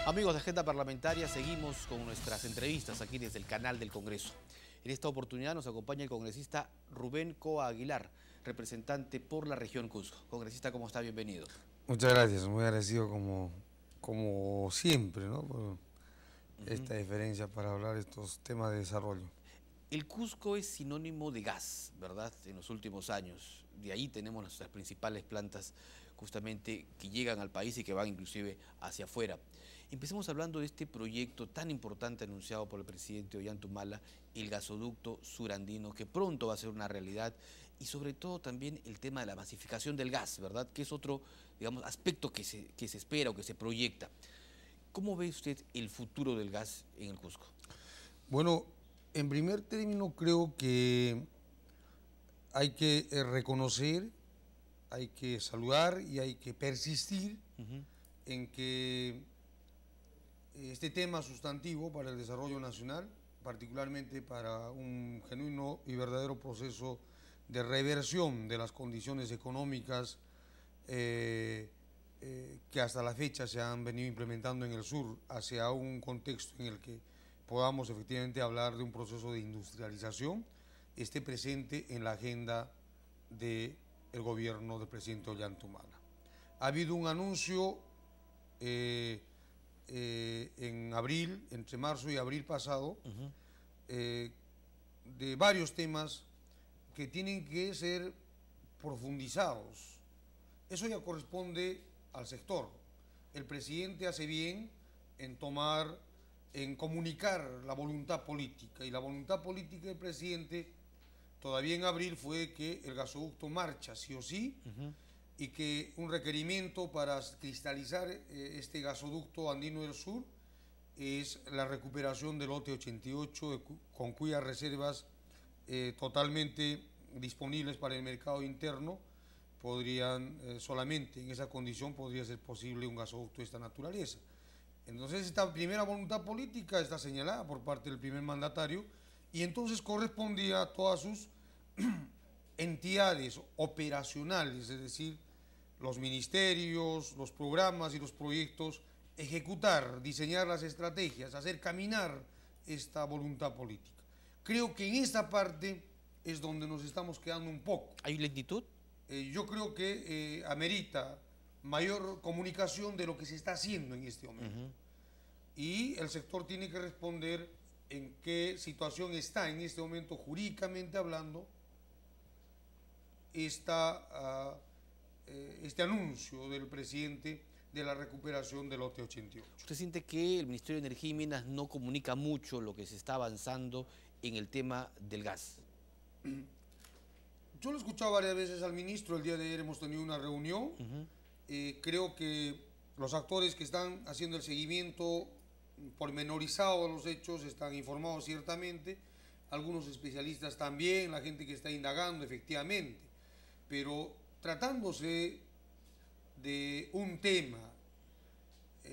Amigos de Agenda Parlamentaria, seguimos con nuestras entrevistas aquí desde el canal del Congreso. En esta oportunidad nos acompaña el congresista Rubén Coa Aguilar, representante por la región Cusco. Congresista, ¿cómo está? Bienvenido. Muchas gracias, muy agradecido como siempre, ¿no? Por esta diferencia para hablar de estos temas de desarrollo. El Cusco es sinónimo de gas, ¿verdad? En los últimos años. De ahí tenemos nuestras principales plantas justamente que llegan al país y que van inclusive hacia afuera. Empecemos hablando de este proyecto tan importante anunciado por el presidente Ollanta, el gasoducto surandino, que pronto va a ser una realidad, y sobre todo también el tema de la masificación del gas, ¿verdad? Que es otro, digamos, aspecto que se espera o que se proyecta. ¿Cómo ve usted el futuro del gas en el Cusco? Bueno, en primer término creo que hay que reconocer, hay que saludar y hay que persistir en que este tema sustantivo para el desarrollo nacional, particularmente para un genuino y verdadero proceso de reversión de las condiciones económicas que hasta la fecha se han venido implementando en el sur hacia un contexto en el que podamos efectivamente hablar de un proceso de industrialización, esté presente en la agenda del gobierno del presidente Ollanta. Ha habido un anuncio en abril, entre marzo y abril pasado, de varios temas que tienen que ser profundizados. Eso ya corresponde al sector. El presidente hace bien en comunicar la voluntad política, y la voluntad política del presidente todavía en abril fue que el gasoducto marcha sí o sí, y que un requerimiento para cristalizar este gasoducto andino del sur es la recuperación del lote 88, con cuyas reservas totalmente disponibles para el mercado interno podrían, solamente en esa condición podría ser posible un gasoducto de esta naturaleza. Entonces esta primera voluntad política está señalada por parte del primer mandatario, y entonces correspondía a todas sus entidades operacionales, es decir, los ministerios, los programas y los proyectos, ejecutar, diseñar las estrategias, hacer caminar esta voluntad política. Creo que en esta parte es donde nos estamos quedando un poco. ¿Hay lentitud? Yo creo que amerita mayor comunicación de lo que se está haciendo en este momento. Y el sector tiene que responder en qué situación está en este momento, jurídicamente hablando, este anuncio del presidente de la recuperación del lote 88. ¿Usted siente que el Ministerio de Energía y Minas no comunica mucho lo que se está avanzando en el tema del gas? Yo lo he escuchado varias veces al ministro. El día de ayer hemos tenido una reunión. Creo que los actores que están haciendo el seguimiento pormenorizado de los hechos están informados ciertamente, algunos especialistas también, la gente que está indagando efectivamente, pero tratándose de un tema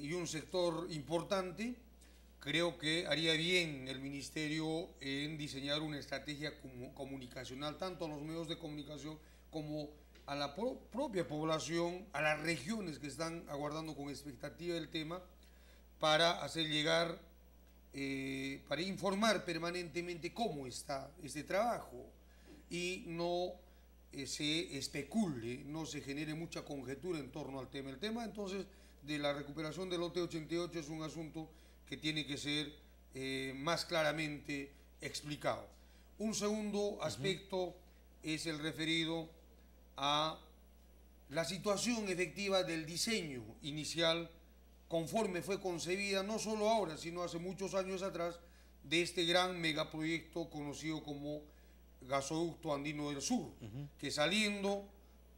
y un sector importante, creo que haría bien el ministerio en diseñar una estrategia comunicacional, tanto a los medios de comunicación como a la propia población, a las regiones que están aguardando con expectativa el tema, para hacer llegar, para informar permanentemente cómo está este trabajo, y no se especule, no se genere mucha conjetura en torno al tema. El tema entonces de la recuperación del lote 88 es un asunto que tiene que ser más claramente explicado. Un segundo aspecto es el referido a la situación efectiva del diseño inicial conforme fue concebida, no solo ahora, sino hace muchos años atrás, de este gran megaproyecto conocido como gasoducto andino del sur, que saliendo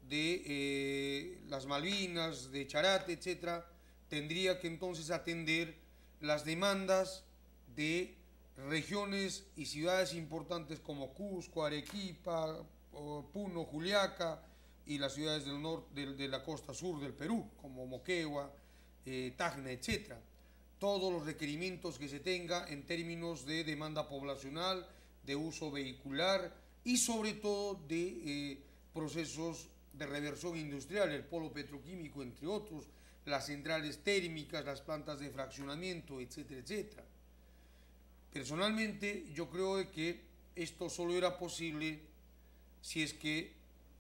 de las Malvinas, de Charate, etcétera, tendría que entonces atender las demandas de regiones y ciudades importantes como Cusco, Arequipa, Puno, Juliaca, y las ciudades del norte de la costa sur del Perú, como Moquegua, Tacna, etcétera. Todos los requerimientos que se tenga en términos de demanda poblacional, de uso vehicular y sobre todo de procesos de reversión industrial, el polo petroquímico, entre otros, las centrales térmicas, las plantas de fraccionamiento, etcétera, etcétera. Personalmente, yo creo que esto solo era posible si es que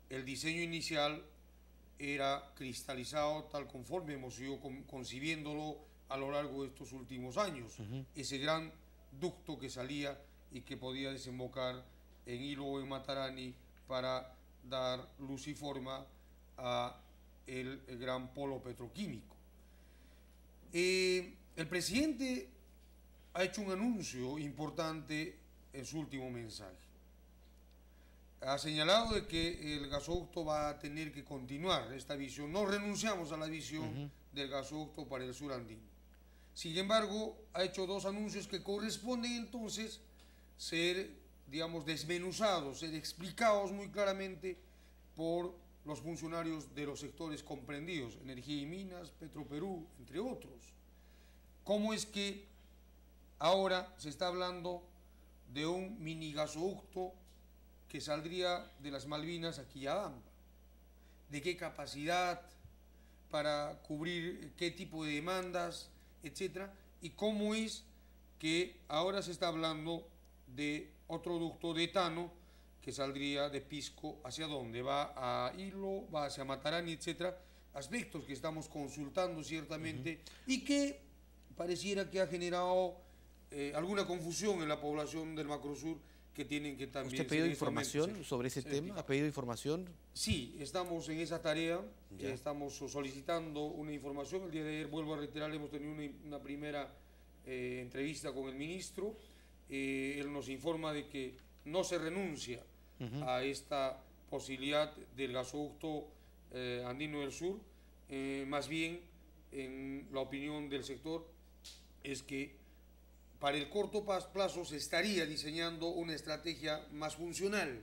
el diseño inicial era cristalizado tal conforme hemos ido concibiéndolo a lo largo de estos últimos años. Ese gran ducto que salía y que podía desembocar en Hilo o en Matarani para dar luz y forma a el gran polo petroquímico. El presidente ha hecho un anuncio importante en su último mensaje. Ha señalado de que el gasoducto va a tener que continuar esta visión. No renunciamos a la visión del gasoducto para el sur andino. Sin embargo, ha hecho dos anuncios que corresponden entonces ser, digamos, desmenuzados, ser explicados muy claramente por los funcionarios de los sectores comprendidos, Energía y Minas, Petroperú, entre otros. ¿Cómo es que ahora se está hablando de un mini gasoducto que saldría de las Malvinas a Quillabamba? ¿De qué capacidad? ¿Para cubrir qué tipo de demandas? Etcétera. ¿Y cómo es que ahora se está hablando de otro ducto de etano que saldría de Pisco hacia dónde? ¿Va a Hilo? ¿Va hacia Matarani? Etcétera. Aspectos que estamos consultando ciertamente y que pareciera que ha generado alguna confusión en la población del Macrosur, que tienen que también... ¿Usted ha pedido información sobre ese tema? ¿Ha pedido información? Sí, estamos en esa tarea, estamos solicitando una información. El día de ayer, vuelvo a reiterar, hemos tenido una primera entrevista con el ministro. Él nos informa de que no se renuncia a esta posibilidad del gasoducto andino del sur. Más bien, en la opinión del sector, es que para el corto plazo se estaría diseñando una estrategia más funcional,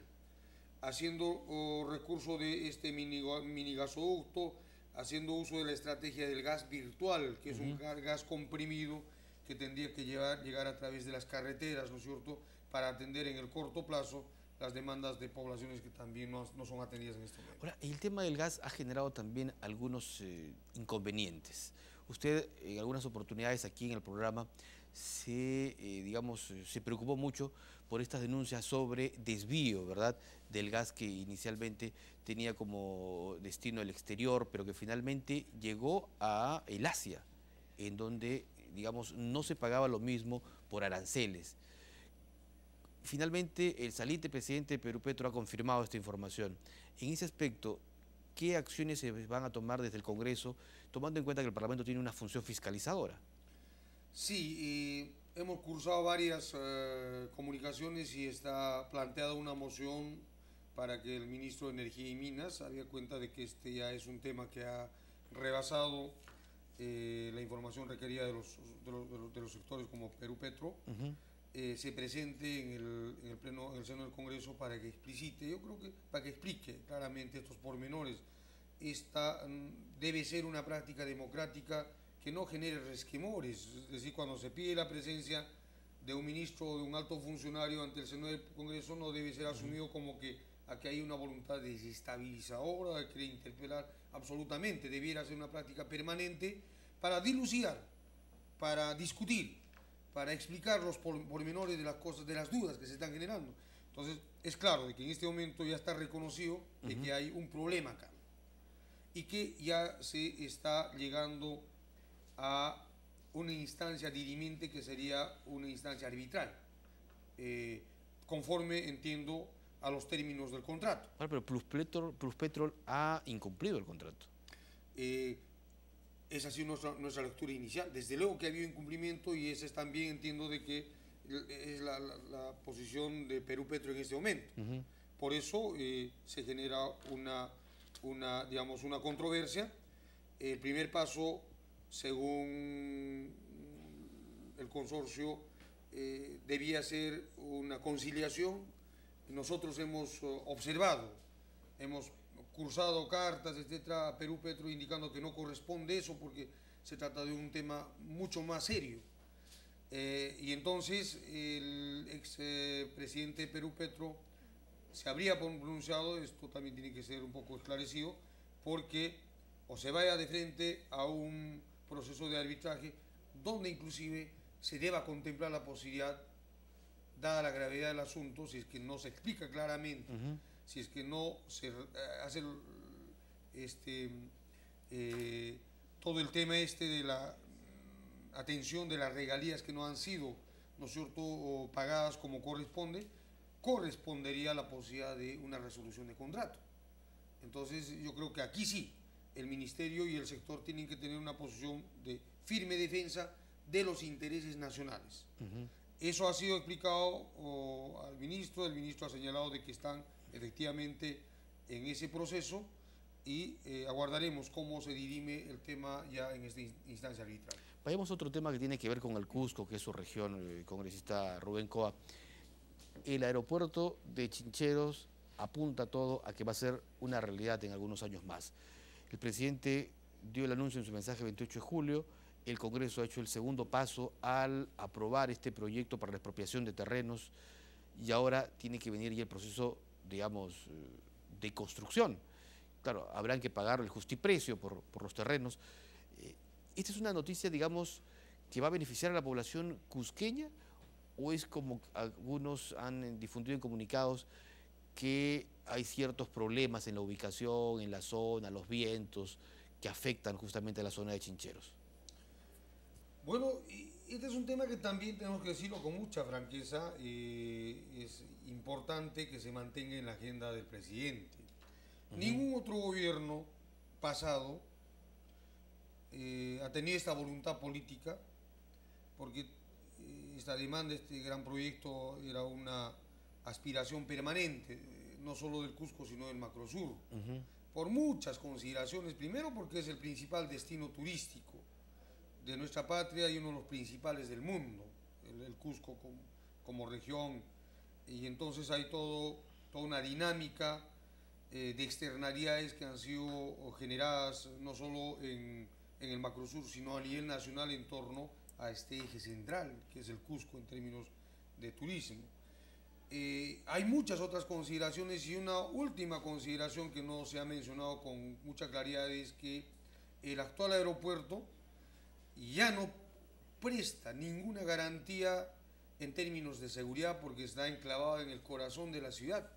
haciendo recurso de este mini gasoducto, haciendo uso de la estrategia del gas virtual, que es un gas comprimido que tendría que llegar a través de las carreteras, ¿no es cierto?, para atender en el corto plazo las demandas de poblaciones que también no son atendidas en este momento. Ahora, el tema del gas ha generado también algunos inconvenientes. Usted, en algunas oportunidades aquí en el programa, se preocupó mucho por estas denuncias sobre desvío, ¿verdad?, del gas que inicialmente tenía como destino el exterior, pero que finalmente llegó a el Asia, en donde, digamos, no se pagaba lo mismo por aranceles. Finalmente, el saliente presidente de Perú, Petro, ha confirmado esta información. En ese aspecto, ¿qué acciones se van a tomar desde el Congreso, tomando en cuenta que el Parlamento tiene una función fiscalizadora? Sí, hemos cursado varias comunicaciones y está planteada una moción para que el ministro de Energía y Minas, había cuenta de que este ya es un tema que ha rebasado la información requerida de los sectores como Perú Petro, se presente en el pleno, en el seno del Congreso para que explicite, yo creo que para que explique claramente estos pormenores. Esta debe ser una práctica democrática que no genere resquemores, es decir, cuando se pide la presencia de un ministro o de un alto funcionario ante el seno del Congreso, no debe ser asumido como que aquí hay una voluntad desestabilizadora, de querer interpelar. Absolutamente, debiera ser una práctica permanente para dilucidar, para discutir, para explicar los pormenores de las cosas, de las dudas que se están generando. Entonces, es claro de que en este momento ya está reconocido de que hay un problema acá y que ya se está llegando a una instancia dirimiente que sería una instancia arbitral, conforme, entiendo, a los términos del contrato. Bueno, pero Pluspetrol ha incumplido el contrato. Esa ha sido nuestra lectura inicial. Desde luego que ha habido incumplimiento y esa es también, entiendo, de que es la posición de Perú Petro en este momento. Por eso se genera digamos, una controversia. El primer paso, según el consorcio, debía ser una conciliación. Nosotros hemos observado, hemos cursado cartas, etcétera, a Perú Petro indicando que no corresponde eso porque se trata de un tema mucho más serio. Y entonces el ex presidente de Perú Petro se habría pronunciado, esto también tiene que ser un poco esclarecido, porque o se vaya de frente a un proceso de arbitraje donde inclusive se deba contemplar la posibilidad, dada la gravedad del asunto, si es que no se explica claramente, si es que no se hace todo el tema de la atención de las regalías que no han sido, ¿no es cierto?, pagadas como corresponde, correspondería a la posibilidad de una resolución de contrato. Entonces yo creo que aquí sí, el Ministerio y el sector tienen que tener una posición de firme defensa de los intereses nacionales. Eso ha sido explicado al ministro, el ministro ha señalado de que están efectivamente en ese proceso y aguardaremos cómo se dirime el tema ya en esta instancia arbitral. Vayamos a otro tema que tiene que ver con el Cusco, que es su región, el congresista Rubén Coa. El aeropuerto de Chincheros apunta todo a que va a ser una realidad en algunos años más. El presidente dio el anuncio en su mensaje 28 de julio, el Congreso ha hecho el segundo paso al aprobar este proyecto para la expropiación de terrenos y ahora tiene que venir ya el proceso, digamos, de construcción. Claro, habrán que pagar el justiprecio por los terrenos. ¿Esta es una noticia, digamos, que va a beneficiar a la población cusqueña o es como algunos han difundido en comunicados que hay ciertos problemas en la ubicación, en la zona, los vientos, que afectan justamente a la zona de Chincheros? Bueno, este es un tema que también tenemos que decirlo con mucha franqueza. Es importante que se mantenga en la agenda del presidente. Ningún otro gobierno pasado ha tenido esta voluntad política, porque esta demanda, este gran proyecto era una aspiración permanente, no solo del Cusco, sino del Macrosur, por muchas consideraciones. Primero, porque es el principal destino turístico de nuestra patria y uno de los principales del mundo, el Cusco como región, y entonces hay toda una dinámica de externalidades que han sido generadas no solo en el Macrosur, sino a nivel nacional en torno a este eje central, que es el Cusco en términos de turismo. Hay muchas otras consideraciones y una última consideración que no se ha mencionado con mucha claridad es que el actual aeropuerto ya no presta ninguna garantía en términos de seguridad porque está enclavado en el corazón de la ciudad,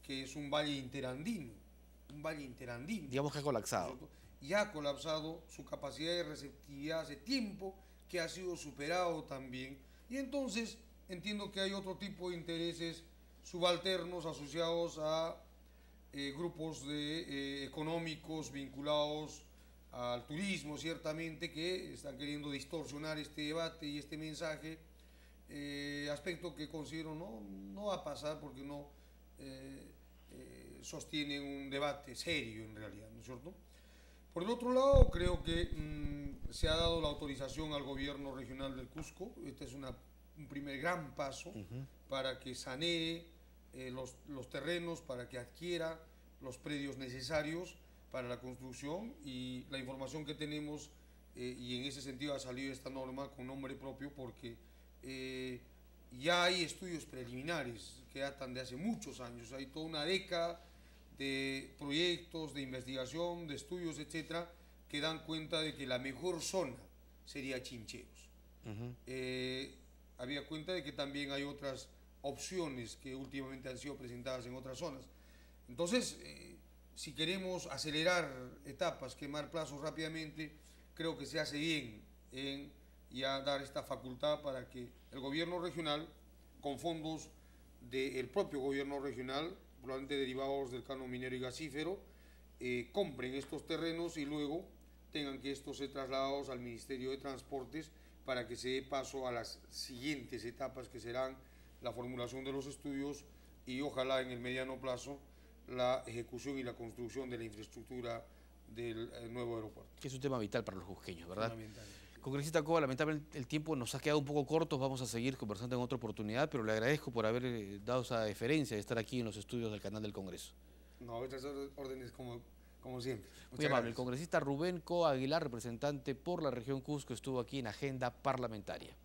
que es un valle interandino, Digamos que ha colapsado. Ya ha colapsado, su capacidad de receptividad hace tiempo que ha sido superado también, y entonces entiendo que hay otro tipo de intereses subalternos asociados a grupos económicos vinculados al turismo, ciertamente, que están queriendo distorsionar este debate y este mensaje, aspecto que considero no va a pasar porque no sostienen un debate serio en realidad, ¿no es cierto? Por el otro lado, creo que se ha dado la autorización al gobierno regional del Cusco. Este es un primer gran paso para que sanee los terrenos, para que adquiera los predios necesarios para la construcción, y la información que tenemos, y en ese sentido ha salido esta norma con nombre propio porque ya hay estudios preliminares que datan de hace muchos años, hay toda una década de proyectos, de investigación, de estudios, etcétera, que dan cuenta de que la mejor zona sería Chincheros. Había cuenta de que también hay otras opciones que últimamente han sido presentadas en otras zonas. Entonces, si queremos acelerar etapas, quemar plazos rápidamente, creo que se hace bien en ya dar esta facultad para que el gobierno regional, con fondos del propio gobierno regional, probablemente derivados del canon minero y gasífero, compren estos terrenos y luego tengan que estos ser trasladados al Ministerio de Transportes para que se dé paso a las siguientes etapas que serán la formulación de los estudios y ojalá en el mediano plazo la ejecución y la construcción de la infraestructura del nuevo aeropuerto. Que es un tema vital para los cusqueños, ¿verdad? Fundamental. Congresista Coa, lamentablemente el tiempo nos ha quedado un poco corto, vamos a seguir conversando en otra oportunidad, pero le agradezco por haber dado esa deferencia de estar aquí en los estudios del canal del Congreso. No, estas órdenes como siempre. Muy amable. El congresista Rubén Coa Aguilar, representante por la región Cusco, estuvo aquí en Agenda Parlamentaria.